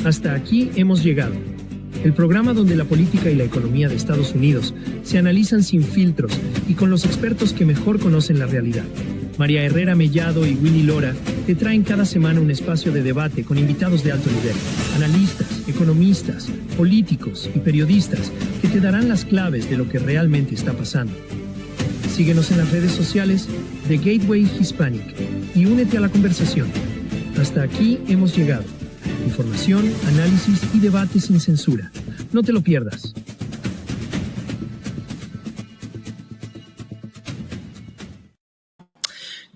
Hasta aquí hemos llegado. El programa donde la política y la economía de Estados Unidos se analizan sin filtros y con los expertos que mejor conocen la realidad. María Herrera Mellado y Willy Lora te traen cada semana un espacio de debate con invitados de alto nivel, analistas, economistas, políticos y periodistas que te darán las claves de lo que realmente está pasando. Síguenos en las redes sociales de Gateway Hispanic y únete a la conversación. Hasta aquí hemos llegado. Información, análisis y debate sin censura. No te lo pierdas.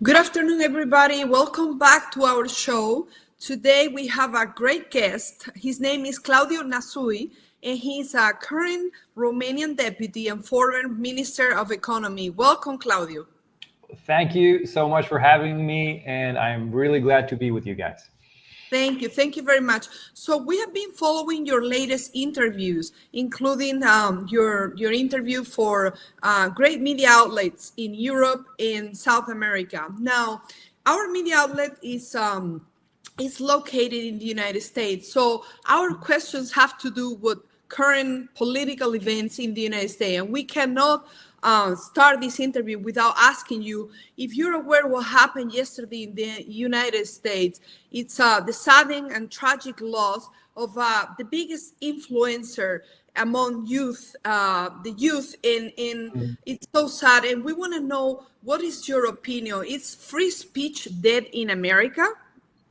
Good afternoon, everybody. Welcome back to our show. Today we have a great guest. His name is Claudiu Năsui, and he's a current Romanian deputy and former Minister of Economy. Welcome, Claudiu. Thank you so much for having me, and I'm really glad to be with you guys. Thank you. Thank you very much. So we have been following your latest interviews, including your interview for great media outlets in Europe and South America. Now, our media outlet is located in the United States. So our questions have to do with current political events in the United States. And we cannot start this interview without asking you if you're aware what happened yesterday in the United States. It's the sudden and tragic loss of the biggest influencer among youth, the youth it's so sad. And we want to know, what is your opinion? Is free speech dead in America?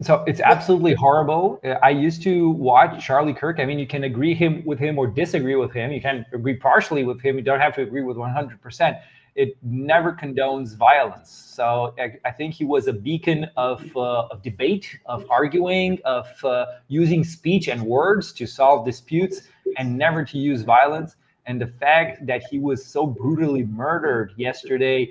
So it's absolutely horrible. I used to watch Charlie Kirk. I mean, you can agree with him or disagree with him. You can agree partially with him. You don't have to agree with 100%. It never condones violence. So I think he was a beacon of debate, of arguing, of using speech and words to solve disputes and never to use violence. And the fact that he was so brutally murdered yesterday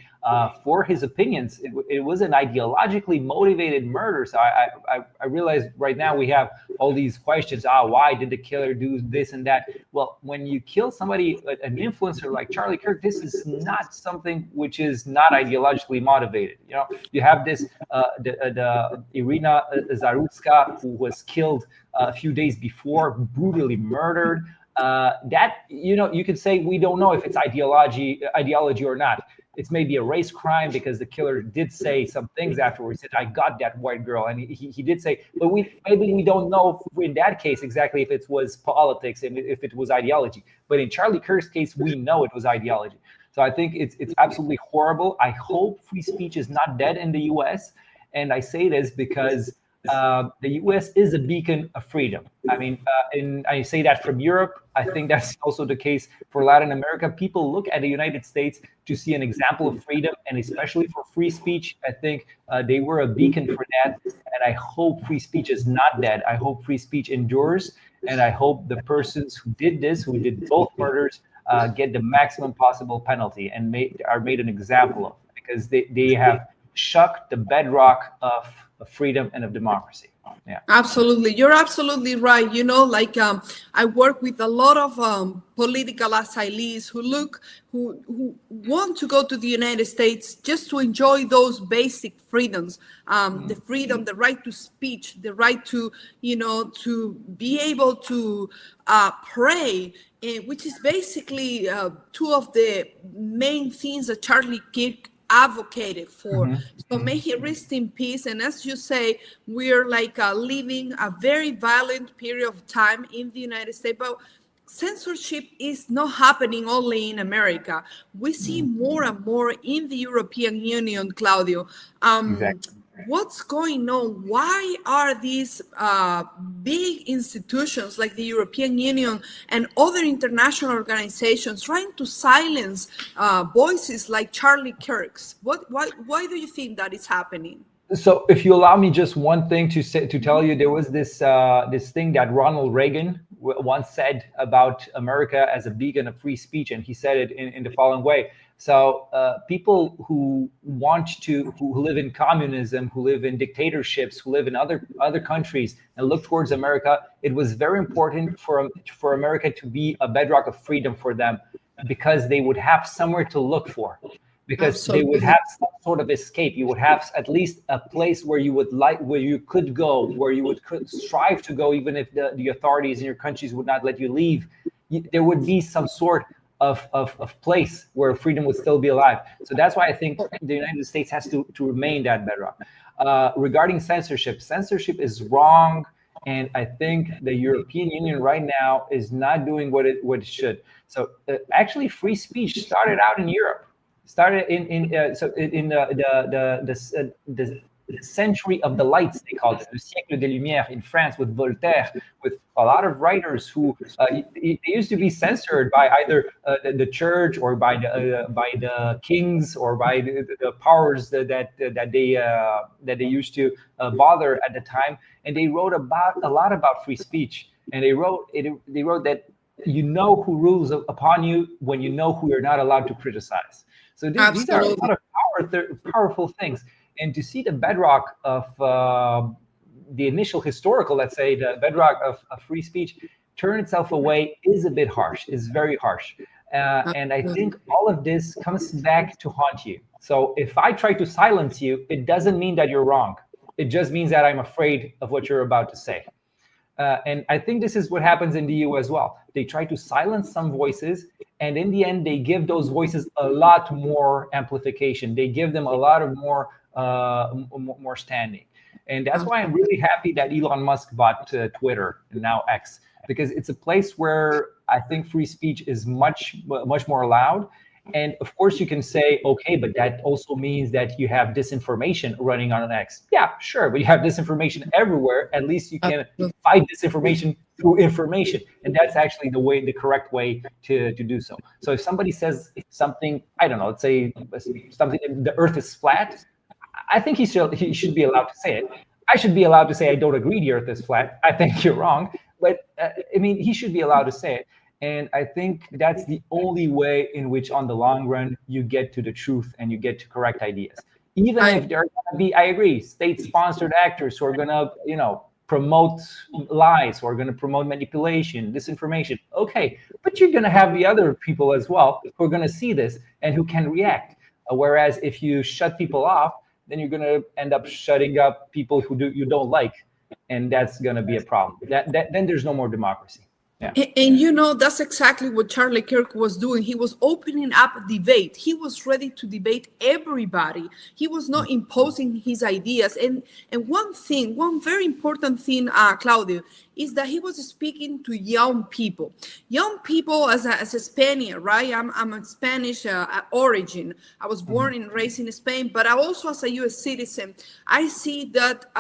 for his opinions, it was an ideologically motivated murder. So I realize right now we have all these questions. Why did the killer do this and that? Well, when you kill somebody, an influencer like Charlie Kirk, this is not something which is not ideologically motivated. You know, you have this the Irina Zarutska, who was killed a few days before, brutally murdered. That, you know, you could say we don't know if it's ideology or not. It's maybe a race crime because the killer did say some things afterwards. He said, "I got that white girl," and he did say, but maybe we don't know in that case exactly if it was politics and if it was ideology. But in Charlie Kirk's case, we know it was ideology. So I think it's absolutely horrible. I hope free speech is not dead in the U.S. And I say this because the U.S. is a beacon of freedom. I mean, and I say that from Europe. I think that's also the case for Latin America. People look at the United States to see an example of freedom, and especially for free speech. I think they were a beacon for that. And I hope free speech is not dead. I hope free speech endures. And I hope the persons who did this, who did both murders, get the maximum possible penalty and are made an example of, because they have shook the bedrock of freedom and of democracy. Yeah, absolutely. You're absolutely right. You know, like I work with a lot of political asylees who want to go to the United States just to enjoy those basic freedoms, the freedom, the right to speech, the right to, you know, to be able to pray, which is basically two of the main things that Charlie Kirk advocated for. So may he rest in peace. And as you say, we're like living a very violent period of time in the United States, but censorship is not happening only in America. We see more and more in the European Union, Claudio. Exactly. What's going on? Why are these big institutions like the European Union and other international organizations trying to silence voices like Charlie Kirk's? Why do you think that is happening? So if you allow me just one thing to tell you, there was this thing that Ronald Reagan once said about America as a beacon of free speech, and he said it in the following way. So people who live in communism, who live in dictatorships, who live in other countries and look towards America, it was very important for America to be a bedrock of freedom for them, because they would have somewhere to look for. because they would have some sort of escape. You would have at least a place where you could go, where you could strive to go, even if the authorities in your countries would not let you leave. There would be some sort of place where freedom would still be alive. So that's why I think the United States has to remain that bedrock. Regarding censorship is wrong. And I think the European Union right now is not doing what it should. So actually, free speech started out in Europe. Started in the century of the lights, they called it, le siècle des Lumières in France, with Voltaire, with a lot of writers who they used to be censored by either the church or by the kings or by the powers that they used to bother at the time, and they wrote a lot about free speech, and they wrote that you know who rules upon you when you know who you're not allowed to criticize. So these are a lot of powerful things. And to see the bedrock of the initial historical, let's say, the bedrock of free speech turn itself away is a bit harsh, is very harsh. And I think all of this comes back to haunt you. So if I try to silence you, it doesn't mean that you're wrong. It just means that I'm afraid of what you're about to say. And I think this is what happens in the EU as well. They try to silence some voices, and in the end, they give those voices a lot more amplification. They give them a lot of more standing. And that's why I'm really happy that Elon Musk bought Twitter and now X, because it's a place where I think free speech is much more allowed. And of course you can say, okay, but that also means that you have disinformation running on an X. Yeah, sure, but you have disinformation everywhere. At least you can fight disinformation through information. And that's actually the correct way to do so. So if somebody says something, I don't know, let's say something, the earth is flat, I think he should be allowed to say it. I should be allowed to say I don't agree the earth is flat. I think you're wrong. But I mean, he should be allowed to say it. And I think that's the only way in which, on the long run, you get to the truth and you get to correct ideas. Even if there are going to be, I agree, state-sponsored actors who are going to, promote lies, who are going to promote manipulation, disinformation. Okay, but you're going to have the other people as well who are going to see this and who can react. Whereas if you shut people off, then you're going to end up shutting up people who you don't like, and that's going to be a problem. Then there's no more democracy. Yeah. And that's exactly what Charlie Kirk was doing. He was opening up debate. He was ready to debate everybody. He was not imposing his ideas. And one very important thing, Claudio, is that he was speaking to young people. Young people, as a Spaniard, right? I'm a Spanish origin. I was born and raised in Spain, but I also, as a U.S. citizen, I see that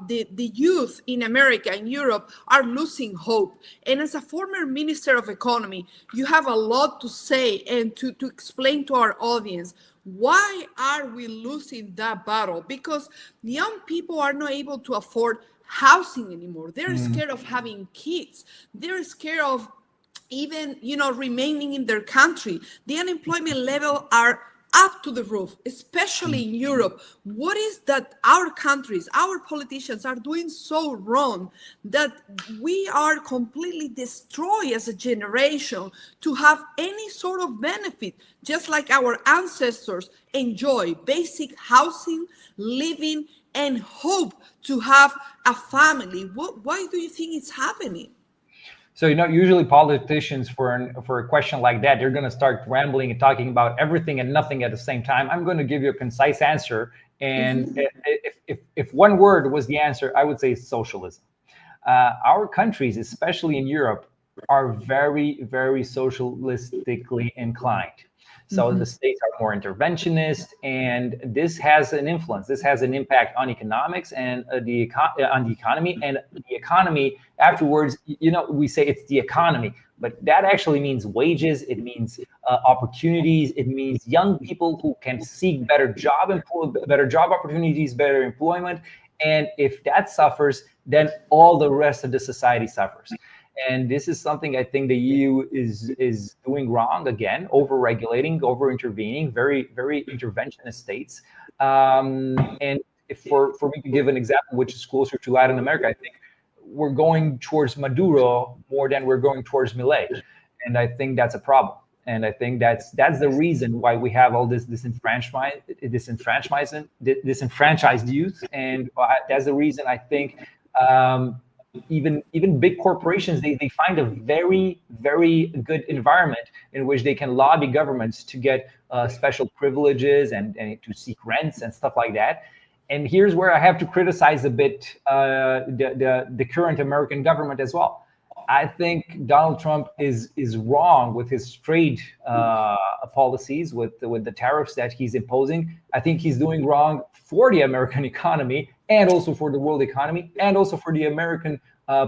the youth in America, in Europe, are losing hope. And as a former Minister of Economy, you have a lot to say and to explain to our audience. Why are we losing that battle? Because young people are not able to afford housing anymore. They're scared of having kids. They're scared of even, remaining in their country. The unemployment level are up to the roof, especially in Europe. What is that our countries, our politicians are doing so wrong that we are completely destroyed as a generation to have any sort of benefit, just like our ancestors enjoy basic housing, living, and hope to have a family? Why do you think it's happening? So, usually politicians for a question like that, they're going to start rambling and talking about everything and nothing at the same time. I'm going to give you a concise answer. And if one word was the answer, I would say socialism. Our countries, especially in Europe, are very, very socialistically inclined. So the states are more interventionist, and this has an influence. This has an impact on economics and on the economy. And the economy, afterwards, we say it's the economy, but that actually means wages. It means opportunities. It means young people who can seek better job opportunities, better employment. And if that suffers, then all the rest of the society suffers. And this is something I think the EU is doing wrong again, over-regulating, over-intervening, very, very interventionist states. And if for me to give an example, which is closer to Latin America, I think we're going towards Maduro more than we're going towards Milei. And I think that's a problem. And I think that's the reason why we have all this disenfranchised youth. And that's the reason I think even big corporations, they find a very, very good environment in which they can lobby governments to get special privileges and to seek rents and stuff like that. And here's where I have to criticize a bit the current American government as well. I think Donald Trump is wrong with his trade policies, with the tariffs that he's imposing. I think he's doing wrong for the American economy, and also for the world economy, and also for the American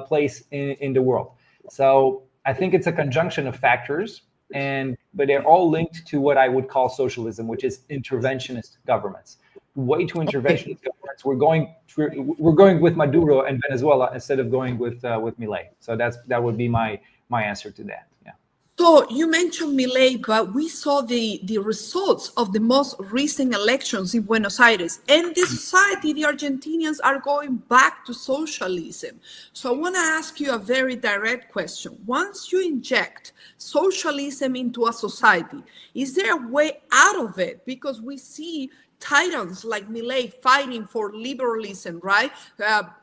place in the world. So I think it's a conjunction of factors, but they're all linked to what I would call socialism, which is interventionist governments. Way too interventionist governments. We're going with Maduro and Venezuela instead of going with Milei. So that would be my answer to that. Yeah. So you mentioned Milei, but we saw the results of the most recent elections in Buenos Aires. And the society, the Argentinians are going back to socialism. So I want to ask you a very direct question. Once you inject socialism into a society, is there a way out of it? Because we see titans like Milei fighting for liberalism, right?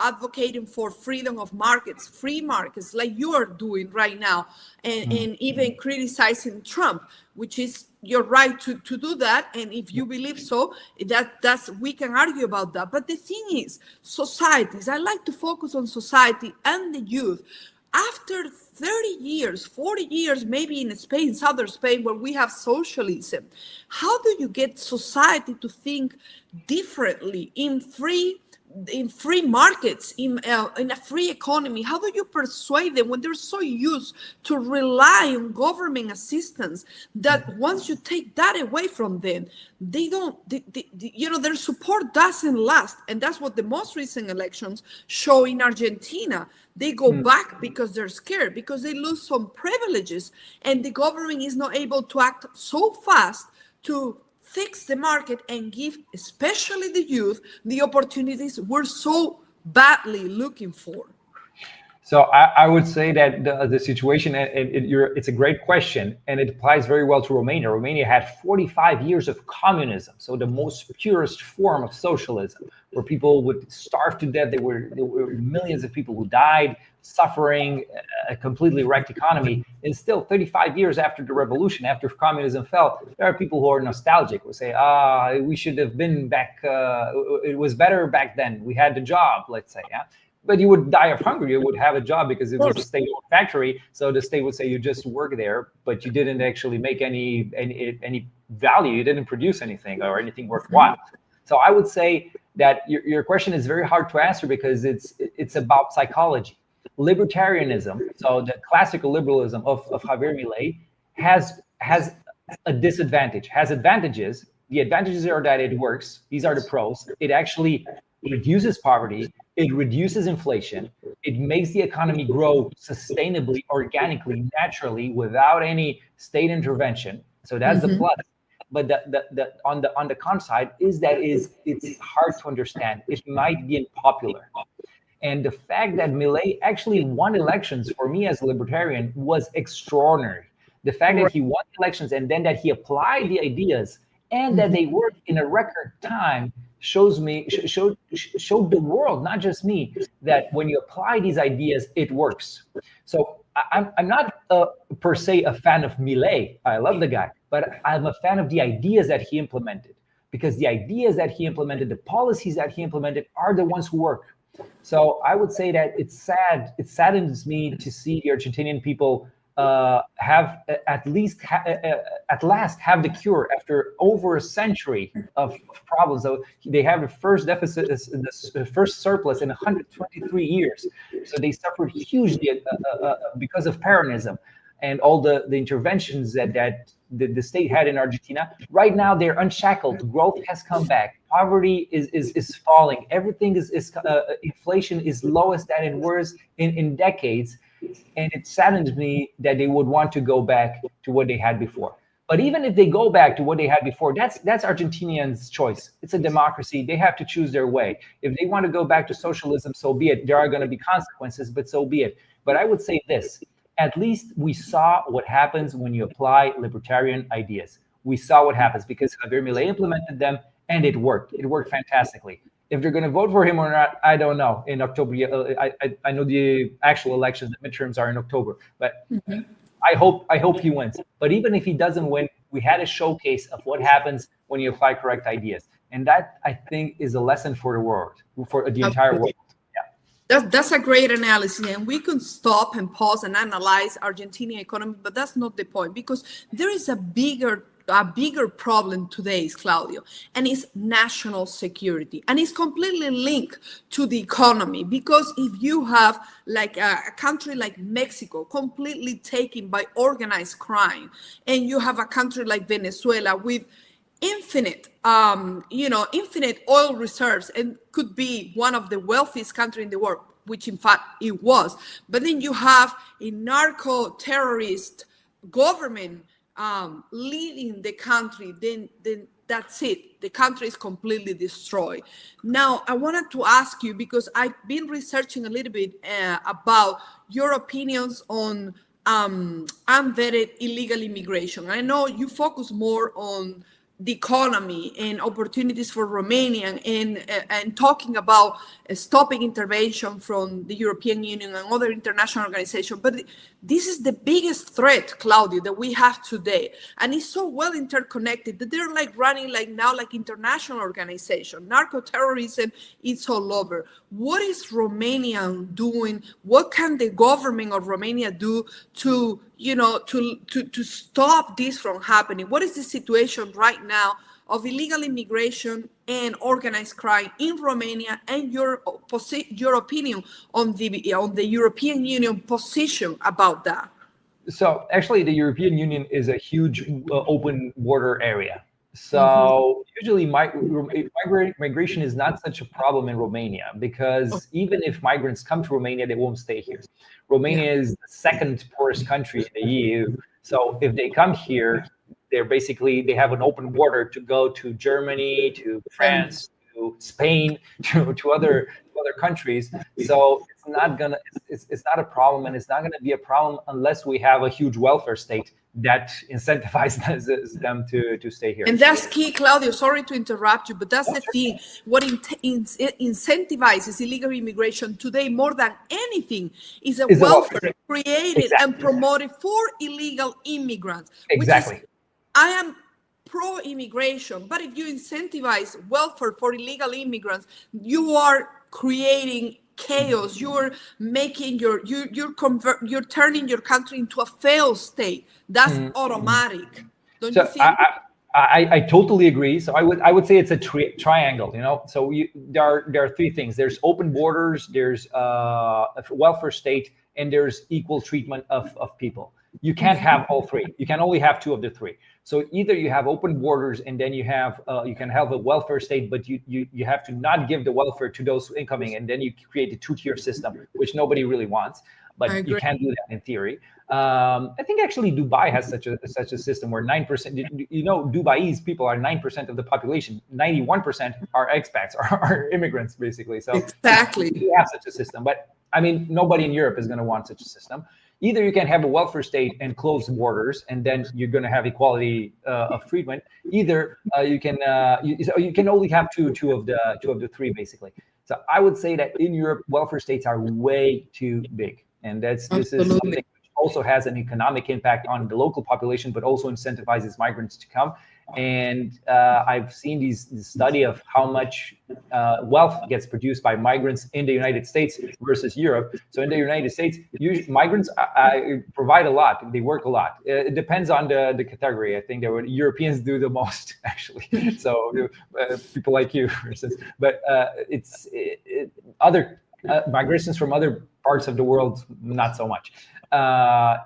Advocating for freedom of markets, free markets, like you are doing right now, and even criticizing Trump, which is your right to do that. And if you believe so, that's we can argue about that. But the thing is, societies, I like to focus on society and the youth. After 30 years, 40 years, maybe in Spain, southern Spain, where we have socialism, how do you get society to think differently in free markets, in a free economy? How do you persuade them when they're so used to rely on government assistance that once you take that away from them, their support doesn't last? And that's what the most recent elections show in Argentina. They go back because they're scared, because they lose some privileges, and the government is not able to act so fast to fix the market and give, especially the youth, the opportunities we're so badly looking for. So I would say that the situation, it's a great question, and it applies very well to Romania. Romania had 45 years of communism, so the most purest form of socialism, where people would starve to death. There were millions of people who died, suffering, a completely wrecked economy. And still, 35 years after the revolution, after communism fell, there are people who are nostalgic, who say, we should have been back, it was better back then. We had the job, let's say, yeah. But you would die of hunger. You would have a job because it was a state-owned factory. So the state would say you just work there, but you didn't actually make any value. You didn't produce anything or anything worthwhile. So I would say that your question is very hard to answer because it's about psychology. Libertarianism, so the classical liberalism of Javier Milei has a disadvantage. Has advantages. The advantages are that it works. These are the pros. It actually reduces poverty. It reduces inflation. It makes the economy grow sustainably, organically, naturally, without any state intervention. So that's the plus. But on the con side is that it's hard to understand. It might be unpopular. And the fact that Milei actually won elections, for me as a libertarian, was extraordinary. The fact that he won elections and then that he applied the ideas and that they worked in a record time showed the world, not just me, that when you apply these ideas, it works. So I'm not per se a fan of Milei. I love the guy, but I'm a fan of the ideas that he implemented, because the ideas that he implemented, the policies that he implemented are the ones who work. So I would say that it's sad. It saddens me to see the Argentinian people have at last have the cure after over a century of problems. So they have the first deficit, the first surplus in 123 years. So they suffered hugely because of Peronism and all the interventions that the state had in Argentina. Right now they're unshackled. Growth has come back. Poverty is falling. Everything is inflation is lowest that it was in decades. And it saddens me that they would want to go back to what they had before. But even if they go back to what they had before, that's Argentinians' choice. It's a democracy. They have to choose their way. If they want to go back to socialism, so be it. There are going to be consequences, but so be it. But I would say this. at least we saw what happens when you apply libertarian ideas. We saw what happens because Javier Milei implemented them, and it worked. It worked fantastically. If they're going to vote for him or not, I don't know. In October, I know the actual elections, the midterms are in October, but I hope he wins. But even if he doesn't win, we had a showcase of what happens when you apply correct ideas, and that I think is a lesson for the world, for the entire world. That's a great analysis, and we can stop and pause and analyze Argentinian economy, but that's not the point, because there is a bigger problem today, Claudio, and it's national security, and it's completely linked to the economy. Because if you have like a country like Mexico completely taken by organized crime, and you have a country like Venezuela with infinite oil reserves, and could be one of the wealthiest countries in the world, which in fact it was, but then you have a narco-terrorist government leading the country, then that's it. The country is completely destroyed. Now, I wanted to ask you, because I've been researching a little bit about your opinions on unvetted illegal immigration. I know you focus more on the economy and opportunities for Romania, and talking about stopping intervention from the European Union and other international organizations. But this is the biggest threat, Claudio, that we have today. And it's so well interconnected that they're like running like now like international organization. Narco-terrorism, it's all over. What is Romania doing? What can the government of Romania do to stop this from happening? What is the situation right now of illegal immigration and organized crime in Romania, and your opinion on the European Union position about that? So actually, the European Union is a huge open border area. So usually migration is not such a problem in Romania, because even if migrants come to Romania, they won't stay here. Romania is the second poorest country in the EU. So if they come here, they have an open border to go to Germany, to France, to Spain, to other countries. So it's not a problem, and it's not gonna be a problem unless we have a huge welfare state that incentivizes them to stay here. And that's key, Claudio. Sorry to interrupt you, but that's the thing. What incentivizes illegal immigration today more than anything is a welfare created and promoted for illegal immigrants. Exactly. I am pro-immigration, but if you incentivize welfare for illegal immigrants, you are creating chaos. You're making you're turning your country into a failed state. That's automatic. Don't you think? I totally agree. So I would say it's a triangle. So there are three things. There's open borders, there's a welfare state, and there's equal treatment of people. You can't have all three. You can only have two of the three. So either you have open borders, and then you can have a welfare state, but you have to not give the welfare to those incoming, and then you create a two-tier system, which nobody really wants. But you can't do that in theory. I think actually Dubai has such a system where 9%. Dubai's people are 9% of the population. 91% are expats, are immigrants, basically. So exactly, we have such a system. But I mean, nobody in Europe is going to want such a system. Either you can have a welfare state and close borders, and then you're going to have equality of treatment. Either you can only have two of the three, basically. So I would say that in Europe, welfare states are way too big, and this is something which also has an economic impact on the local population, but also incentivizes migrants to come. And I've seen this study of how much wealth gets produced by migrants in the United States versus Europe. So in the United States, migrants provide a lot. They work a lot. It depends on the category. I think that Europeans do the most, actually. So people like you, for instance. But other migrations from other parts of the world, not so much.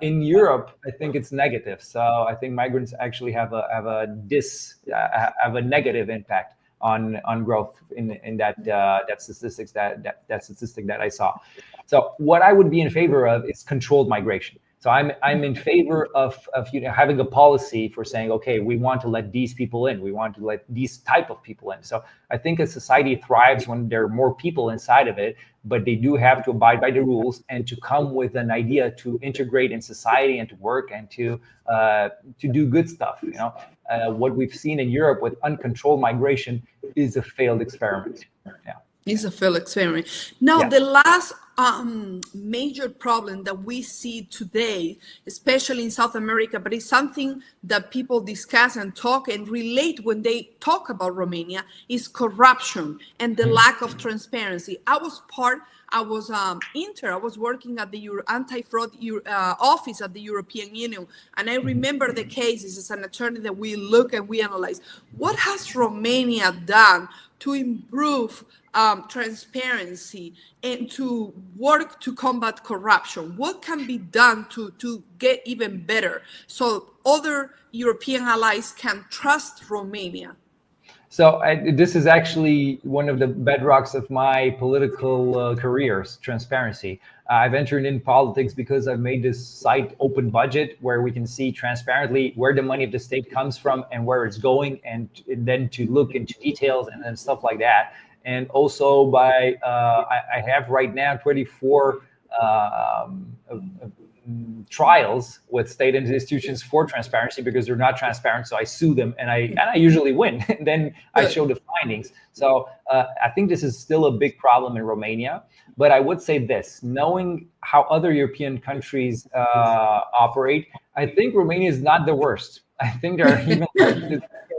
In Europe, I think it's negative. So I think migrants actually have a negative impact on growth in that statistic that I saw. So what I would be in favor of is controlled migration. So I'm in favor of having a policy for saying, okay, we want to let these people in. We want to let these type of people in. So I think a society thrives when there are more people inside of it, but they do have to abide by the rules and to come with an idea to integrate in society and to work and to do good stuff. What we've seen in Europe with uncontrolled migration is a failed experiment. Yeah. It's a failed experiment. Now, the last major problem that we see today, especially in South America, but it's something that people discuss and talk and relate when they talk about Romania, is corruption and the lack of transparency. I was working at the anti-fraud office at the European Union, and I remember the cases as an attorney that we look and we analyze. What has Romania done to improve transparency and to work to combat corruption? What can be done to get even better so other European allies can trust Romania? So this is actually one of the bedrocks of my political careers, transparency. I've entered in politics because I've made this site Open Budget, where we can see transparently where the money of the state comes from and where it's going, and then to look into details and stuff like that. And also I have right now 24 trials with state institutions for transparency because they're not transparent. So I sue them and I usually win. And then I show the findings. So I think this is still a big problem in Romania. But I would say this, knowing how other European countries operate, I think Romania is not the worst. I think there are even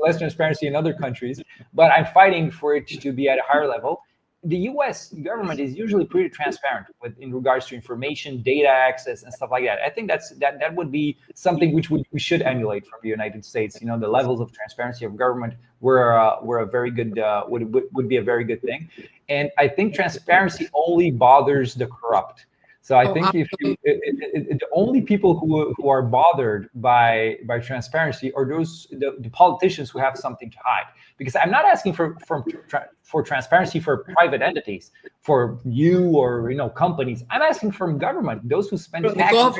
less transparency in other countries, but I'm fighting for it to be at a higher level. The U.S. government is usually pretty transparent in regards to information, data access, and stuff like that. I think that would be something which we should emulate from the United States. The levels of transparency of government were a very good would be a very good thing. And I think transparency only bothers the corrupt. So I think the only people who are bothered by transparency are the politicians who have something to hide. Because I'm not asking for transparency for private entities, for you or companies. I'm asking from government, those who spend taxes.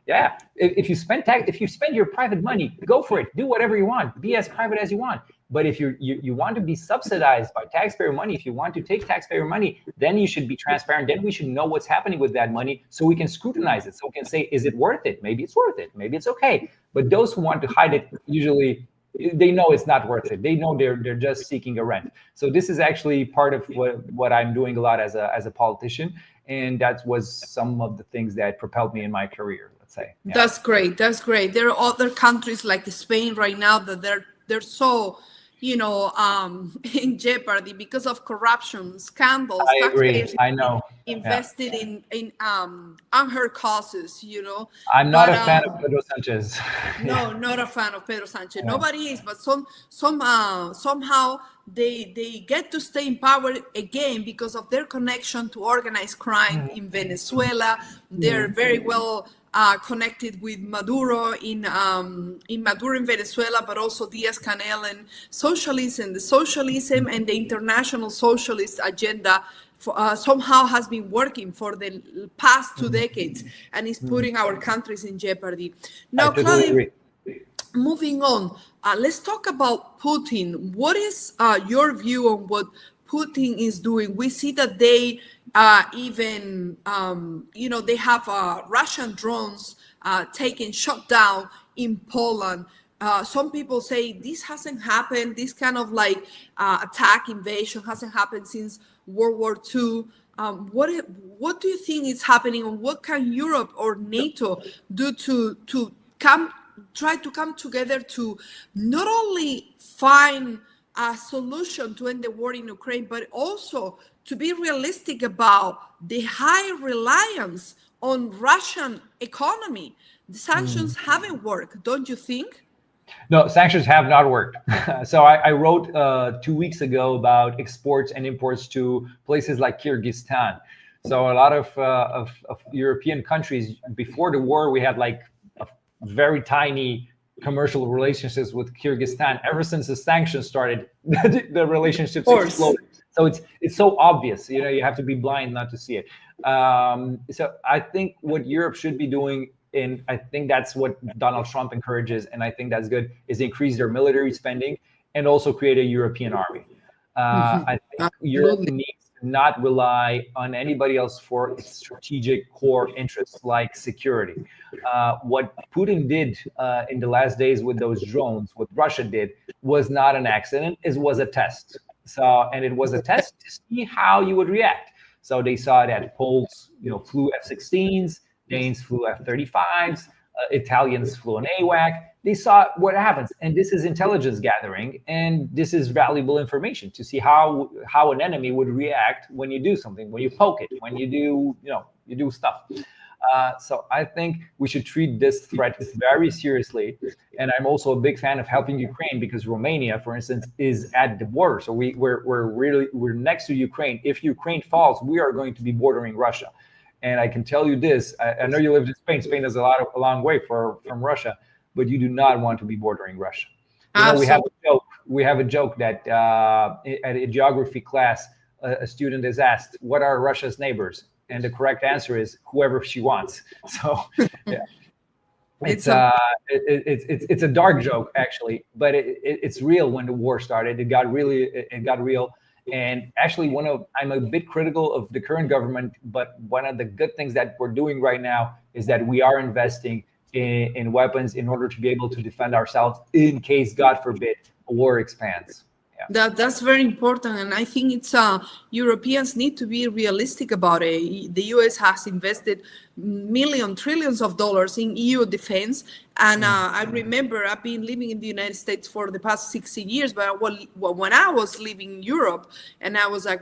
Yeah, if you spend your private money, go for it. Do whatever you want. Be as private as you want. But if you want to be subsidized by taxpayer money, if you want to take taxpayer money, then you should be transparent. Then we should know what's happening with that money so we can scrutinize it. So we can say, is it worth it? Maybe it's worth it. Maybe it's okay. But those who want to hide it, usually they know it's not worth it. They know they're just seeking a rent. So this is actually part of what I'm doing a lot as a politician. And that was some of the things that propelled me in my career, let's say. Yeah. That's great. That's great. There are other countries like Spain right now that they're so in jeopardy because of corruption, scandals. I agree. I know. Invested in unheard causes, I'm not a fan of Pedro Sanchez. No, not a fan of Pedro Sanchez. Yeah. Nobody is, but somehow they get to stay in power again because of their connection to organized crime in Venezuela. They're very well connected with Maduro in Venezuela, but also Diaz-Canel and socialism. The socialism and the international socialist agenda somehow has been working for the past 2 decades and is putting our countries in jeopardy. Now, Claudiu, moving on, let's talk about Putin. What is your view on what Putin is doing? We see that they they have Russian drones shot down in Poland. Some people say this hasn't happened. This kind of invasion hasn't happened since World War II. What do you think is happening, and what can Europe or NATO do to try to come together to not only find a solution to end the war in Ukraine, but also to be realistic about the high reliance on Russian economy? The sanctions haven't worked, don't you think? No, sanctions have not worked. So I wrote 2 weeks ago about exports and imports to places like Kyrgyzstan. So a lot of European countries, before the war, we had very tiny commercial relationships with Kyrgyzstan. Ever since the sanctions started, the relationships exploded. So it's so obvious, you have to be blind not to see it. So I think what Europe should be doing and I think that's what Donald Trump encourages, and I think that's good, is increase their military spending and also create a European army. I think Europe needs to not rely on anybody else for its strategic core interests like security. What Putin did in the last days with those drones, what Russia did, was not an accident. It was a test. And it was a test to see how you would react. So they saw that Poles, flew F-16s, Danes flew F-35s, Italians flew an AWAC. They saw what happens, and this is intelligence gathering, and this is valuable information to see how an enemy would react when you do something, when you poke it, when you do you do stuff. So I think we should treat this threat very seriously, and I'm also a big fan of helping Ukraine because Romania, for instance, is at the border. So we're next to Ukraine. If Ukraine falls, we are going to be bordering Russia. And I can tell you this: I know you lived in Spain. Spain is a long way from Russia, but you do not want to be bordering Russia. We have a joke that at a geography class, a student is asked, "What are Russia's neighbors?" And the correct answer is whoever she wants. So, yeah, it's a dark joke actually, but it's real. When the war started, it got real. And actually, I'm a bit critical of the current government, but one of the good things that we're doing right now is that we are investing in weapons in order to be able to defend ourselves in case, God forbid, a war expands. Yeah. That's very important, and I think it's Europeans need to be realistic about it. The US has invested trillions of dollars in EU defense, and I remember I've been living in the United States for the past 16 years, but when I was living in Europe and I was a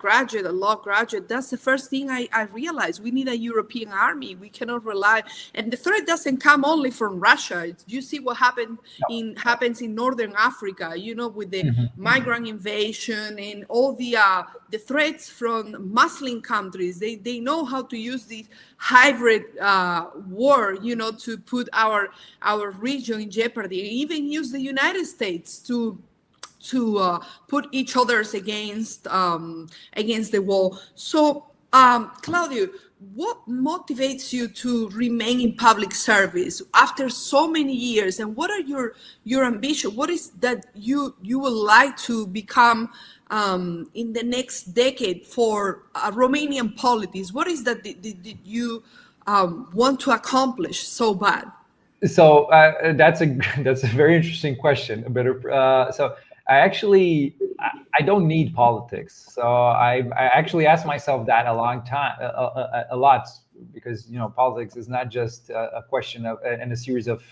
law graduate, that's the first thing I realized. We need a European army. We cannot rely, and the threat doesn't come only from Russia. You see what happens in Northern Africa, with the migrant invasion and all the threats from Muslim countries. They know how to use this hybrid war, to put our region in jeopardy, and even use the United States to put each other's against the wall. So, Claudiu, what motivates you to remain in public service after so many years, and what are your ambition? What is that you would like to become in the next decade for Romanian politics? What is that you want to accomplish so bad? So that's a very interesting question. So I don't need politics. So I actually asked myself that a lot, because politics is not just a question of and a series of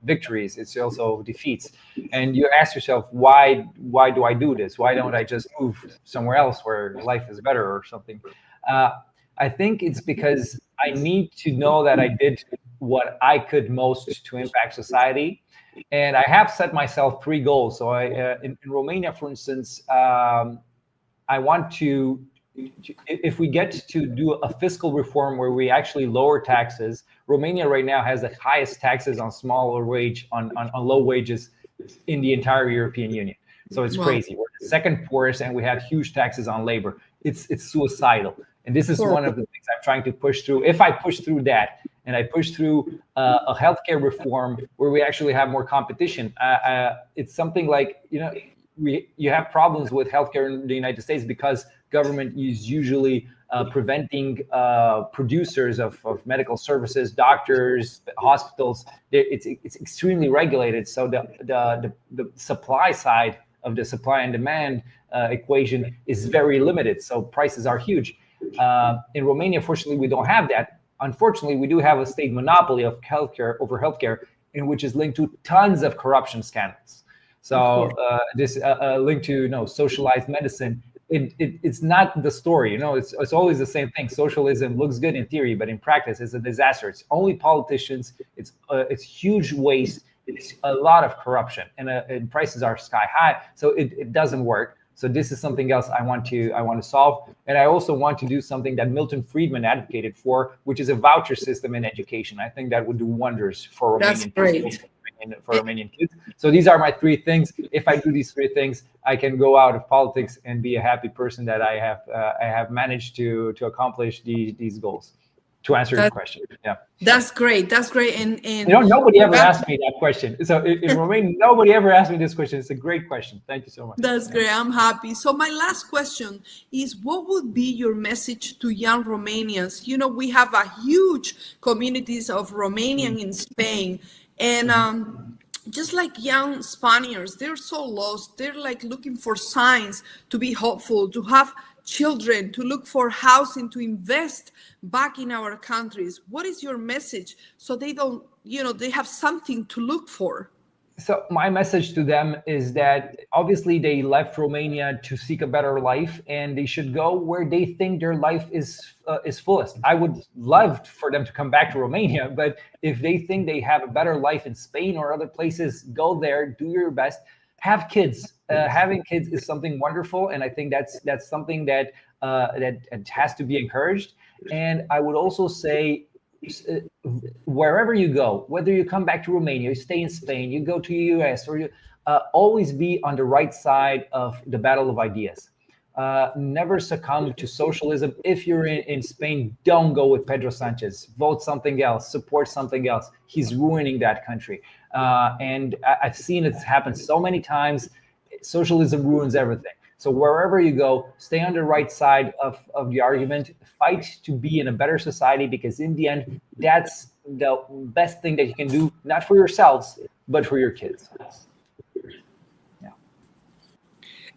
victories. It's also defeats. And you ask yourself, why do I do this? Why don't I just move somewhere else where life is better or something? I think it's because I need to know that I did what I could most to impact society. And I have set myself 3 goals. So in Romania, for instance, I want to, if we get to do a fiscal reform where we actually lower taxes. Romania right now has the highest taxes on on low wages in the entire European Union. So it's crazy. We're the second poorest, and we have huge taxes on labor. It's suicidal. And this is one of the things I'm trying to push through. If I push through that, and I push through a healthcare reform where we actually have more competition, it's something like, you have problems with healthcare in the United States because government is usually preventing producers of medical services, doctors, hospitals. It's extremely regulated. So the supply side of the supply and demand equation is very limited. So prices are huge. In Romania, fortunately, we don't have that. Unfortunately, we do have a state monopoly of healthcare, in which is linked to tons of corruption scandals. So this linked to socialized medicine. It's not the story. It's always the same thing. Socialism looks good in theory, but in practice, it's a disaster. It's only politicians. It's huge waste. It's a lot of corruption, and prices are sky high. So it doesn't work. So this is something else I want to solve. And I also want to do something that Milton Friedman advocated for, which is a voucher system in education. I think that would do wonders for Romanian kids. So these are my 3 things. If I do these 3 things, I can go out of politics and be a happy person that I have managed to accomplish these goals. to answer your question. Yeah. That's great. That's great. And nobody ever asked me that question. So in Romania, nobody ever asked me this question. It's a great question. Thank you so much. That's great. I'm happy. So my last question is, what would be your message to young Romanians? We have a huge communities of Romanian in Spain, and just like young Spaniards, they're so lost. They're like looking for signs to be hopeful, to have children, to look for housing, to invest back in our countries. What is your message so they don't, they have something to look for? So my message to them is that obviously they left Romania to seek a better life, and they should go where they think their life is fullest. I would love for them to come back to Romania, but if they think they have a better life in Spain or other places, go there, do your best, have kids. Having kids is something wonderful, and I think that's something that has to be encouraged. And I would also say, wherever you go, whether you come back to Romania, you stay in Spain, you go to the US, or you always be on the right side of the battle of ideas. Never succumb to socialism. If you're in Spain, don't go with Pedro Sanchez. Vote something else, support something else. He's ruining that country. And I've seen it happen so many times. Socialism ruins everything. So wherever you go, stay on the right side of the argument, fight to be in a better society, because in the end, that's the best thing that you can do, not for yourselves, but for your kids. Yeah.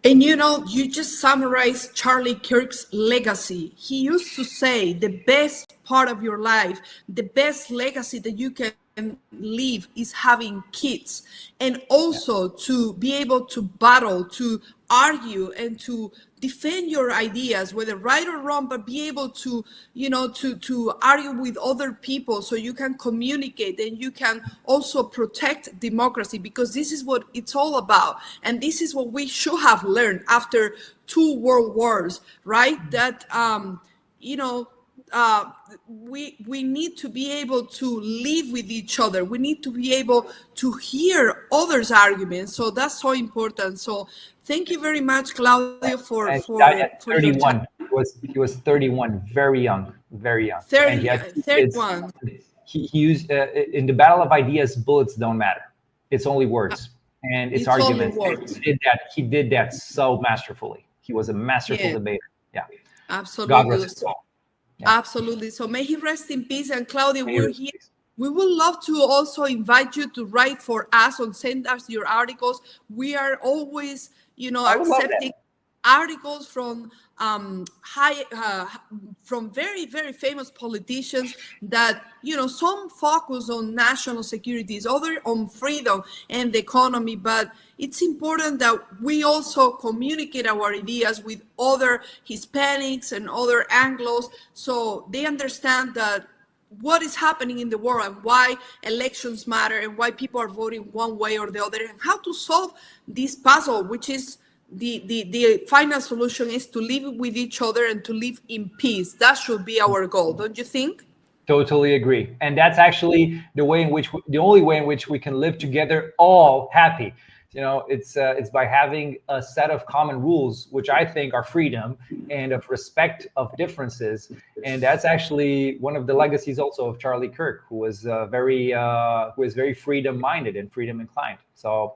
And you just summarized Charlie Kirk's legacy. He used to say the best part of your life, the best legacy that you can leave is having kids, and also to be able to battle, to argue, and to defend your ideas, whether right or wrong, but be able to to argue with other people so you can communicate, and you can also protect democracy, because this is what it's all about. And this is what we should have learned after 2 world wars, right? That we need to be able to live with each other. We need to be able to hear others' arguments. So that's so important. So thank you very much, Claudio, for 31. He was 31, very young. 31. He used in the battle of ideas, bullets don't matter. It's only words, and it's arguments. He did that so masterfully. He was a masterful debater. Yeah, absolutely. God rest his soul. Yeah. Absolutely. So may he rest in peace. And Claudio, we're here. We would love to also invite you to write for us and send us your articles. We are always, accepting articles from from very, very famous politicians that, some focus on national security, other on freedom and the economy. But it's important that we also communicate our ideas with other Hispanics and other Anglos, so they understand that what is happening in the world and why elections matter and why people are voting one way or the other, and how to solve this puzzle, which is the final solution is to live with each other and to live in peace. That should be our goal, don't you think? Totally agree. And that's actually the only way in which we can live together all happy. It's by having a set of common rules, which I think are freedom and of respect of differences. And that's actually one of the legacies also of Charlie Kirk, who was very freedom minded and freedom inclined. So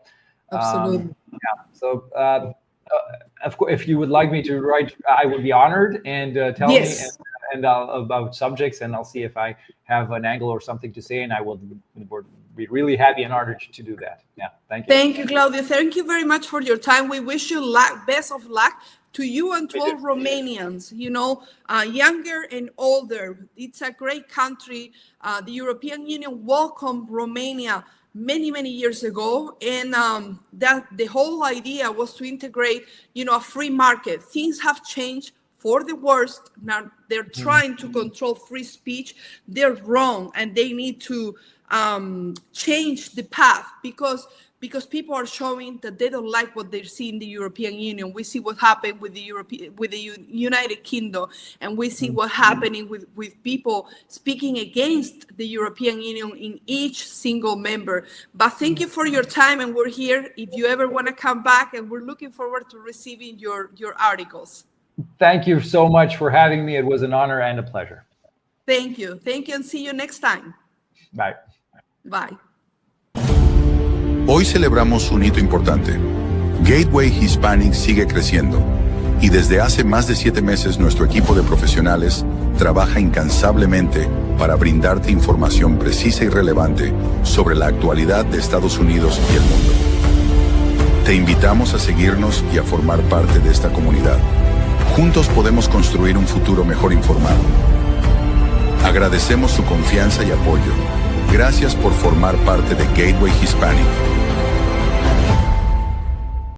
absolutely. So of course, if you would like me to write, I would be honored, and tell me about subjects, and I'll see if I have an angle or something to say, and I will be really happy and honored to do that. Yeah, thank you. Thank you, Claudio. Thank you very much for your time. We wish you best of luck to you and to all Romanians, younger and older. It's a great country. The European Union welcomed Romania many years ago, and that the whole idea was to integrate, a free market. Things have changed for the worst. Now they're trying to control free speech. They're wrong, and they need to change the path, because people are showing that they don't like what they see in the European Union. We see what happened with the United Kingdom, and we see what's happening with people speaking against the European Union in each single member. But thank you for your time, and we're here if you ever want to come back, and we're looking forward to receiving your articles. Thank you so much for having me. It was an honor and a pleasure. Thank you, and see you next time. Bye. Bye. Hoy celebramos un hito importante. Gateway Hispanic sigue creciendo y desde hace más de 7 meses nuestro equipo de profesionales trabaja incansablemente para brindarte información precisa y relevante sobre la actualidad de Estados Unidos y el mundo. Te invitamos a seguirnos y a formar parte de esta comunidad. Juntos podemos construir un futuro mejor informado. Agradecemos su confianza y apoyo. Gracias por formar parte de Gateway Hispanic.